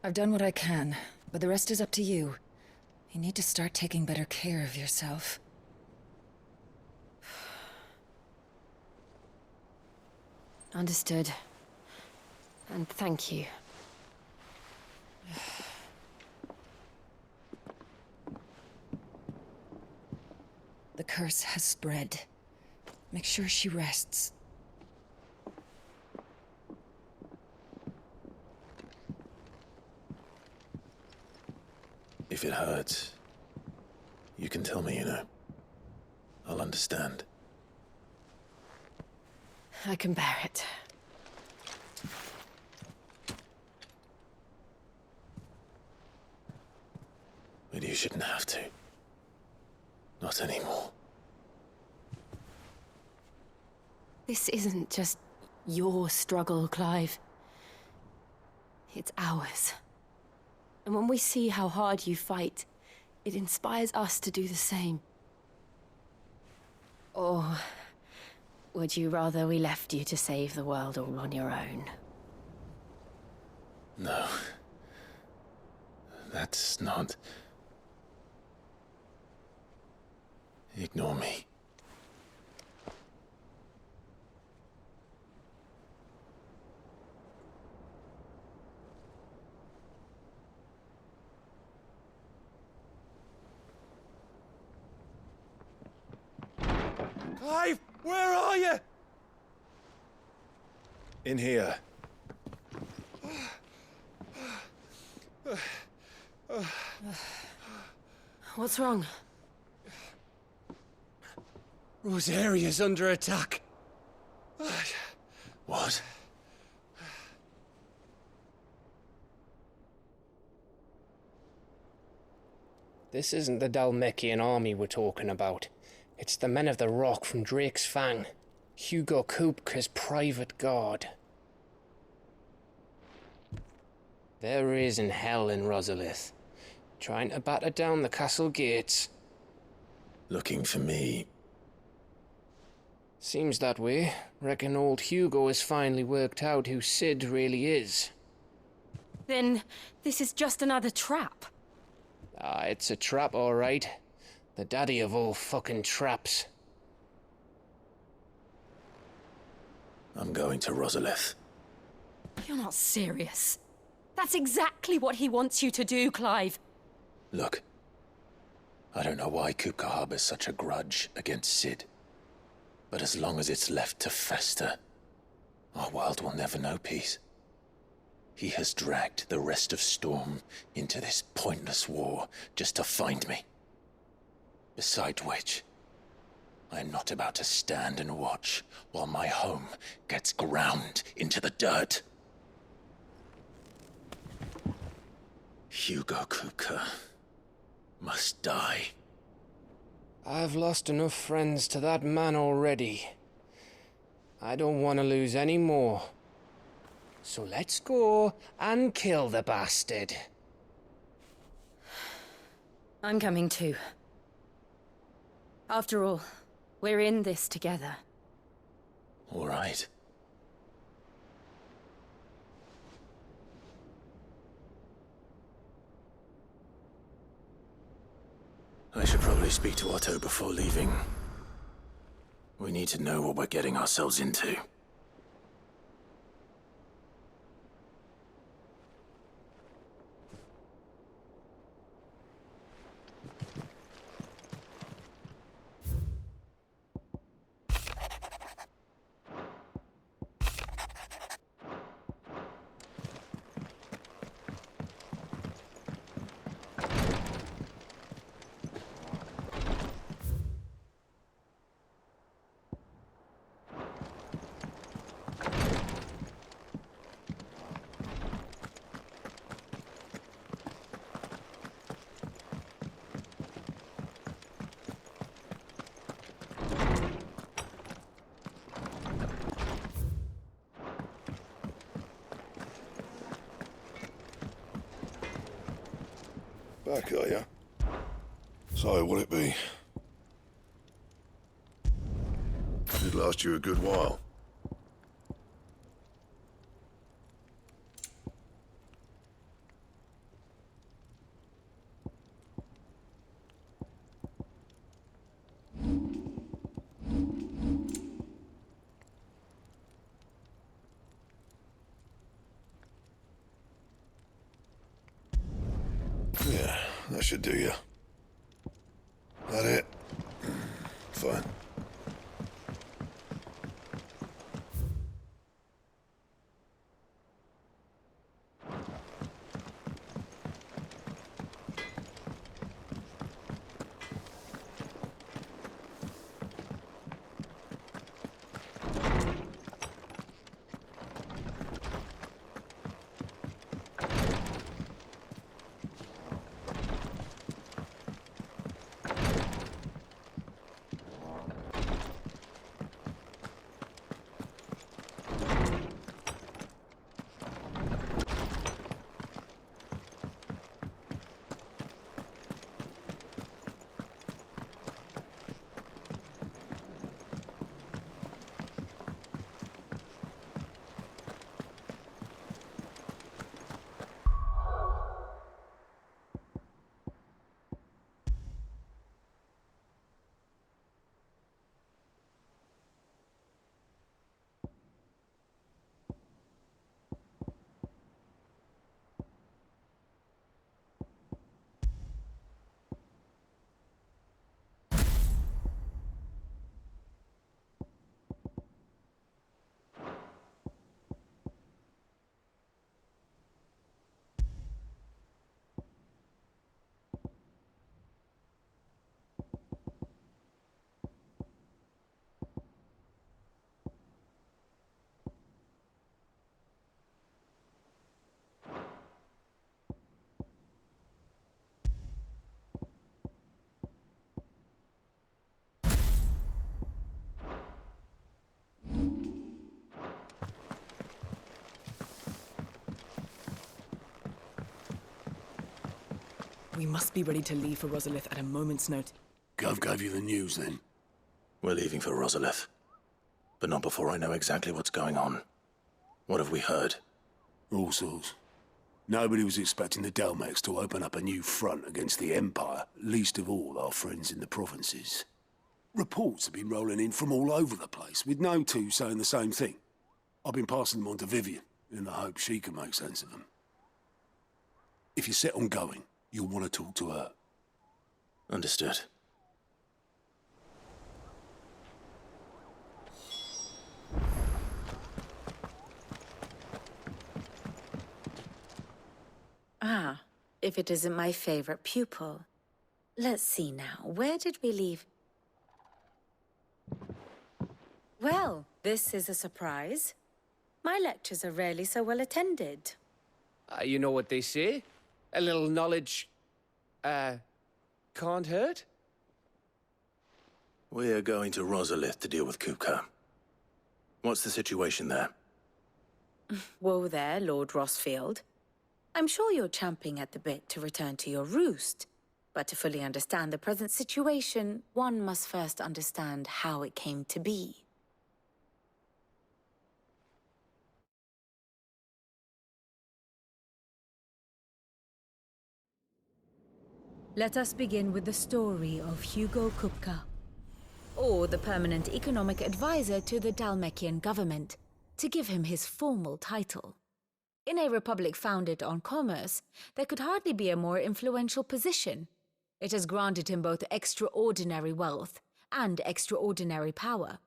I've done what I can, but the rest is up to you. You need to start taking better care of yourself. Understood. And thank you. The curse has spread. Make sure she rests. If it hurts, you can tell me, I'll understand. I can bear it. But you shouldn't have to. Not anymore. This isn't just your struggle, Clive. It's ours. And when we see how hard you fight, it inspires us to do the same. Or would you rather we left you to save the world all on your own? No. That's not... Ignore me. Clive, where are you? In here. What's wrong? Rosaria's under attack. What? This isn't the Dalmekian army we're talking about. It's the men of the Rock from Drake's Fang. Hugo Kupka's private guard. There is in hell in Rosalith, trying to batter down the castle gates. Looking for me. Seems that way. Reckon old Hugo has finally worked out who Sid really is. Then this is just another trap. Ah, it's a trap, all right. The daddy of all fucking traps. I'm going to Rosalith. You're not serious. That's exactly what he wants you to do, Clive. Look. I don't know why Kupka harbors such a grudge against Sid. But as long as it's left to fester, our world will never know peace. He has dragged the rest of Storm into this pointless war just to find me. Besides which, I am not about to stand and watch while my home gets ground into the dirt. Hugo Kupka must die. I've lost enough friends to that man already. I don't want to lose any more. So let's go and kill the bastard. I'm coming too. After all, we're in this together. All right. I should probably speak to Otto before leaving. We need to know what we're getting ourselves into. Back, are ya? So, what'll it be? Should last you a good while. Yeah, that should do you. That it? Fine. We must be ready to leave for Rosalith at a moment's notice. Gov gave you the news, then? We're leaving for Rosalith. But not before I know exactly what's going on. What have we heard? All sorts. Nobody was expecting the Delmex to open up a new front against the Empire, least of all our friends in the provinces. Reports have been rolling in from all over the place, with no two saying the same thing. I've been passing them on to Vivian, in the hope she can make sense of them. If you're set on going, you'll want to talk to her. Understood. Ah, if it isn't my favorite pupil. Let's see now, where did we leave? Well, this is a surprise. My lectures are rarely so well attended. You know what they say? A little knowledge, can't hurt? We're going to Rosalith to deal with Kupka. What's the situation there? Whoa there, Lord Rossfield. I'm sure you're champing at the bit to return to your roost. But to fully understand the present situation, one must first understand how it came to be. Let us begin with the story of Hugo Kupka, or the permanent economic advisor to the Dalmekian government, to give him his formal title. In a republic founded on commerce, there could hardly be a more influential position. It has granted him both extraordinary wealth and extraordinary power.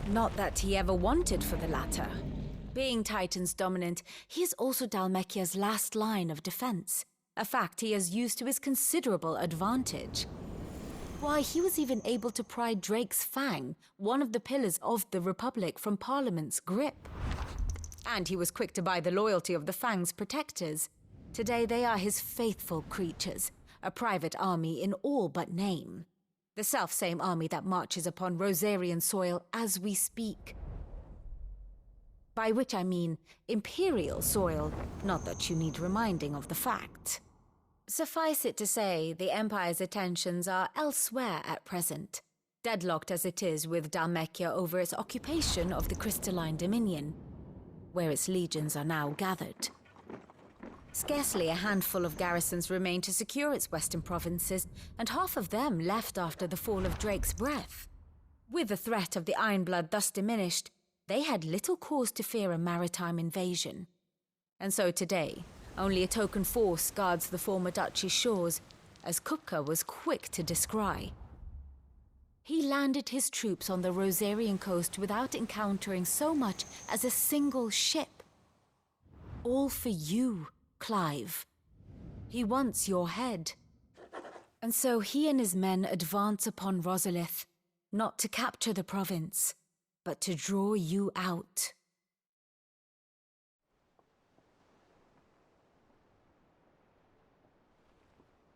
Not that he ever wanted for the latter. Being Titan's dominant, he is also Dalmekia's last line of defense, a fact he has used to his considerable advantage. Why, he was even able to pry Drake's Fang, one of the pillars of the Republic, from Parliament's grip. And he was quick to buy the loyalty of the Fang's protectors. Today they are his faithful creatures, a private army in all but name. The self-same army that marches upon Rosarian soil as we speak. By which I mean Imperial soil, not that you need reminding of the fact. Suffice it to say, the Empire's attentions are elsewhere at present, deadlocked as it is with Dalmekia over its occupation of the Crystalline Dominion, where its legions are now gathered. Scarcely a handful of garrisons remain to secure its western provinces, and half of them left after the fall of Drake's Breath. With the threat of the Ironblood thus diminished, they had little cause to fear a maritime invasion. And so today, Only a token force guards the former duchy's shores, as Kupka was quick to descry. He landed his troops on the Rosarian coast without encountering so much as a single ship. All for you, Clive. He wants your head. And so he and his men advance upon Rosalith, not to capture the province, but to draw you out.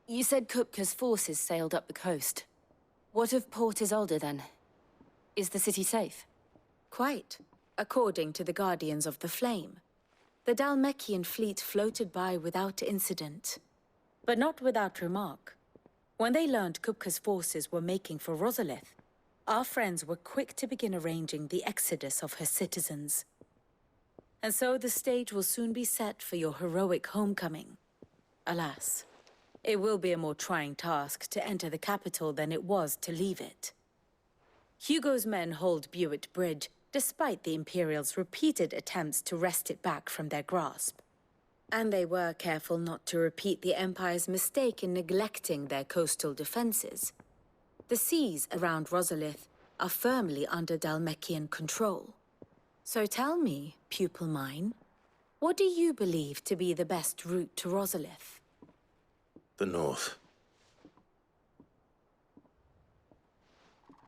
You said Kupka's forces sailed up the coast. What of Port Isolde, then? Is the city safe? Quite, according to the Guardians of the Flame. The Dalmekian fleet floated by without incident, but not without remark. When they learned Kupka's forces were making for Rosalith, our friends were quick to begin arranging the exodus of her citizens. And so the stage will soon be set for your heroic homecoming. Alas, it will be a more trying task to enter the capital than it was to leave it. Hugo's men hold Buet Bridge, despite the Imperials' repeated attempts to wrest it back from their grasp. And they were careful not to repeat the Empire's mistake in neglecting their coastal defenses. The seas around Rosalith are firmly under Dalmekian control. So tell me, pupil mine, what do you believe to be the best route to Rosalith? The north.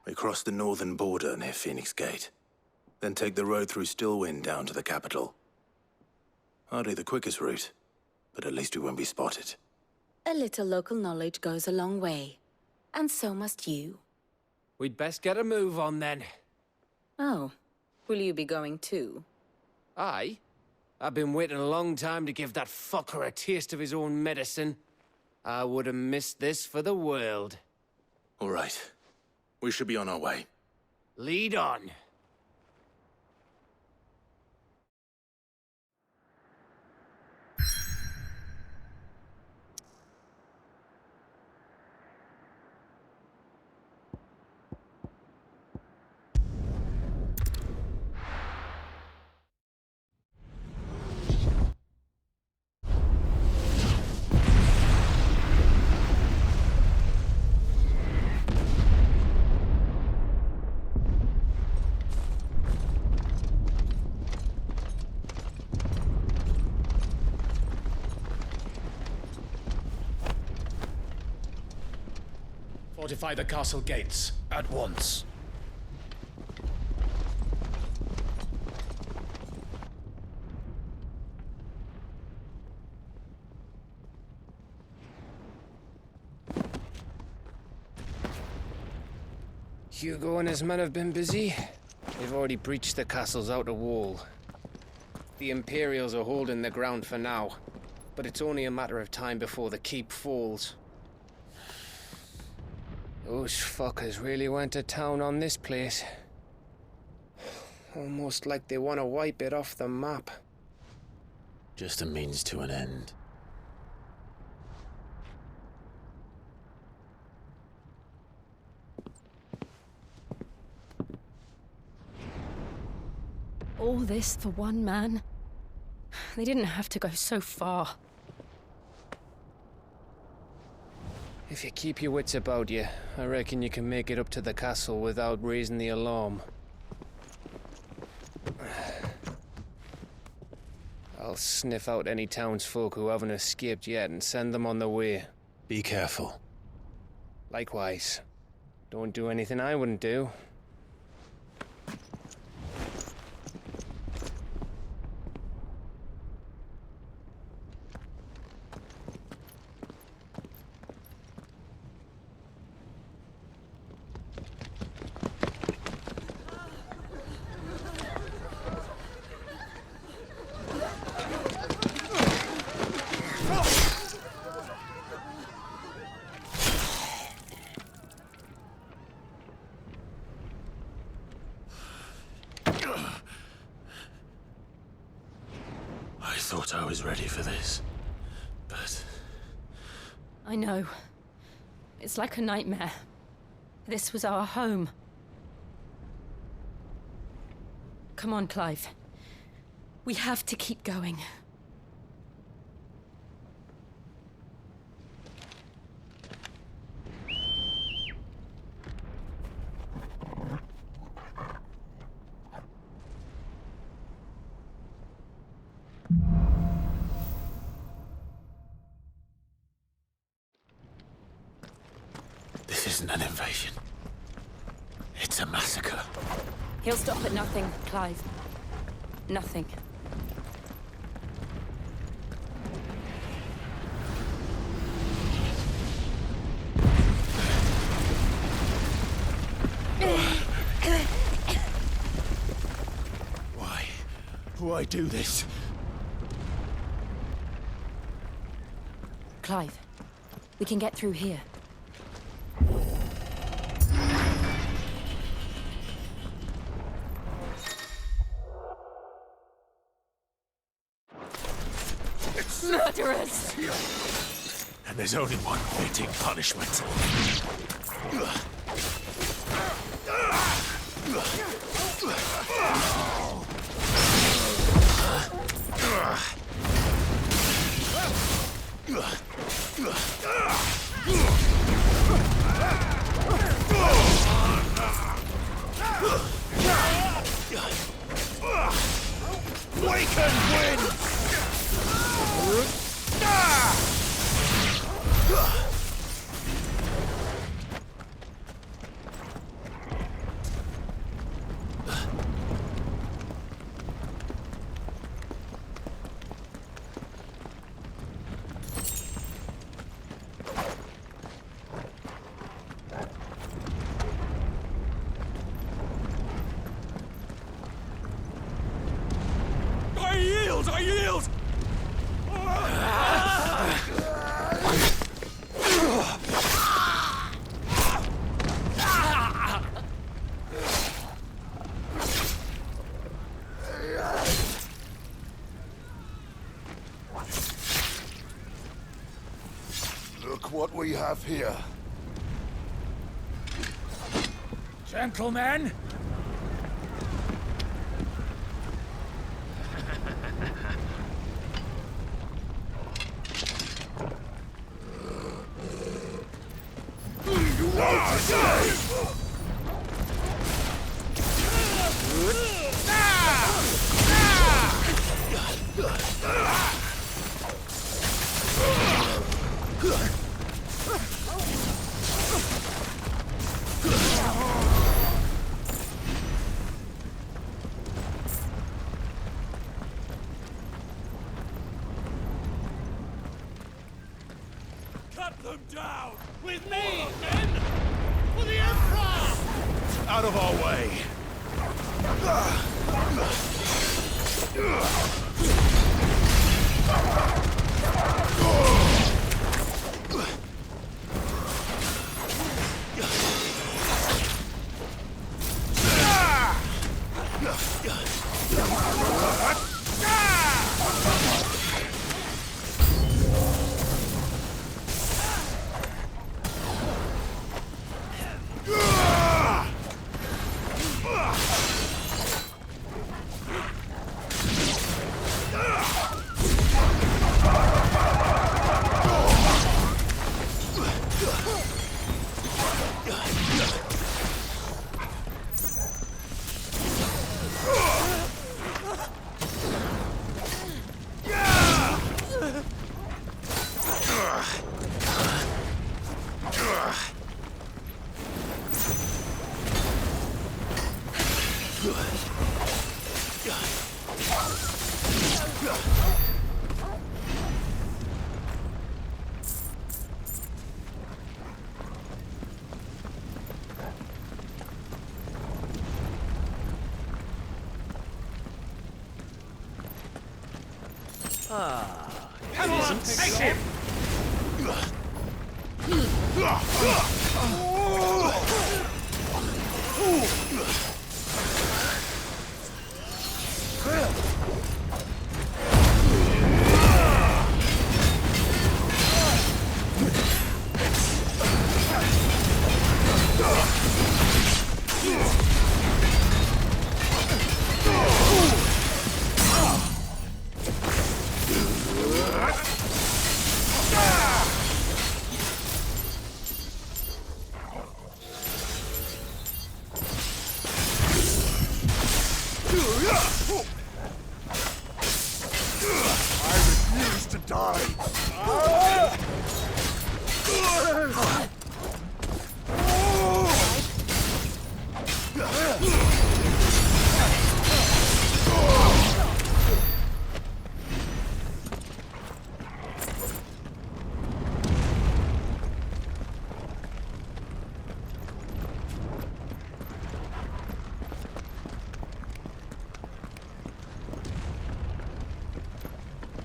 We cross the northern border near Phoenix Gate, then take the road through Stillwind down to the capital. Hardly the quickest route, but at least we won't be spotted. A little local knowledge goes a long way, and so must you. We'd best get a move on then. Oh, will you be going too? Aye. I've been waiting a long time to give that fucker a taste of his own medicine. I would have missed this for the world. All right. We should be on our way. Lead on. Fortify the castle gates, at once. Hugo and his men have been busy. They've already breached the castle's outer wall. The Imperials are holding the ground for now, but it's only a matter of time before the keep falls. Those fuckers really went to town on this place. Almost like they want to wipe it off the map. Just a means to an end. All this for one man? They didn't have to go so far. If you keep your wits about you, I reckon you can make it up to the castle without raising the alarm. I'll sniff out any townsfolk who haven't escaped yet and send them on their way. Be careful. Likewise. Don't do anything I wouldn't do. I thought I was ready for this, but... I know. It's like a nightmare. This was our home. Come on, Clive. We have to keep going. isn't an invasion. It's a massacre. He'll stop at nothing, Clive. Nothing. Why do this? Clive, we can get through here. Murderers! And there's only one fitting punishment. We can win! I yield! Look what we have here. Gentlemen! Cut them down! With me, men! For the Emperor! Out of our way! Come on, take him!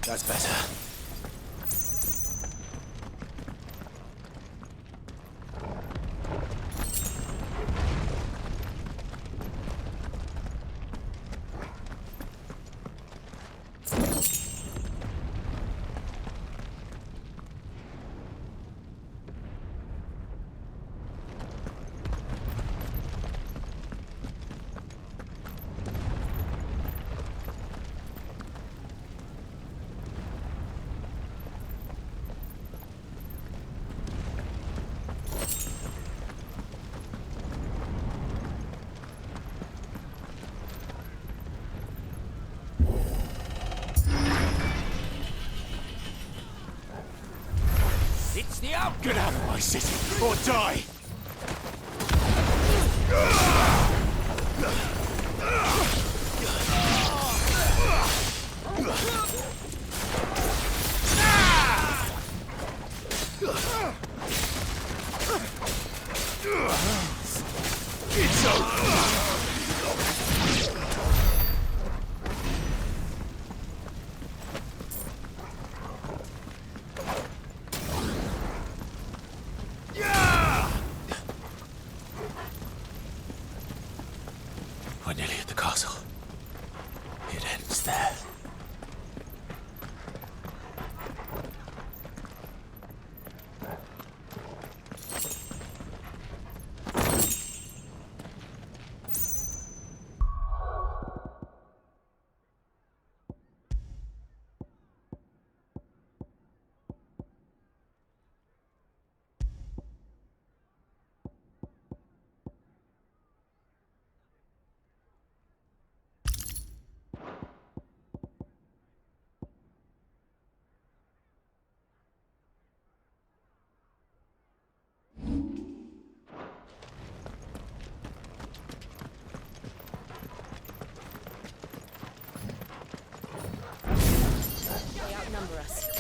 That's better. It's the out. Get out of my city, or die! It's over! We're nearly at the castle. It ends there. They outnumber us.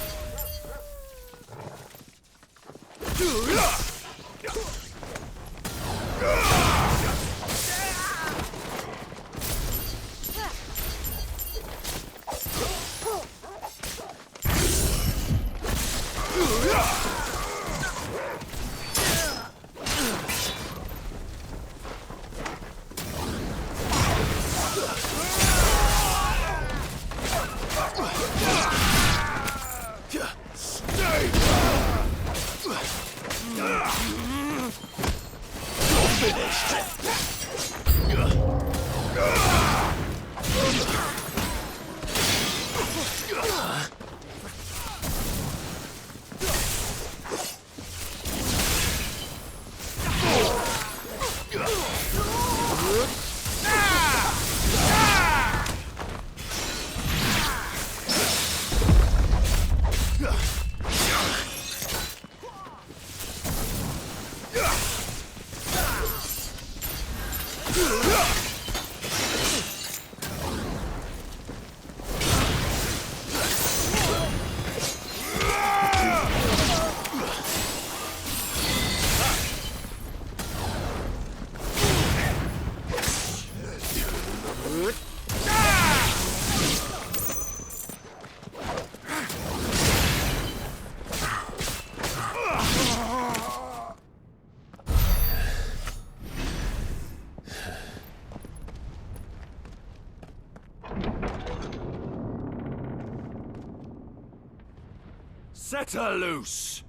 Set her loose!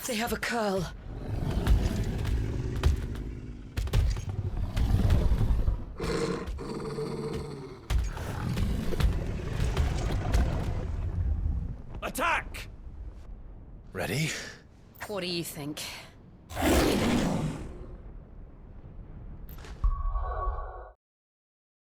They have a curl. Attack! Ready? What do you think?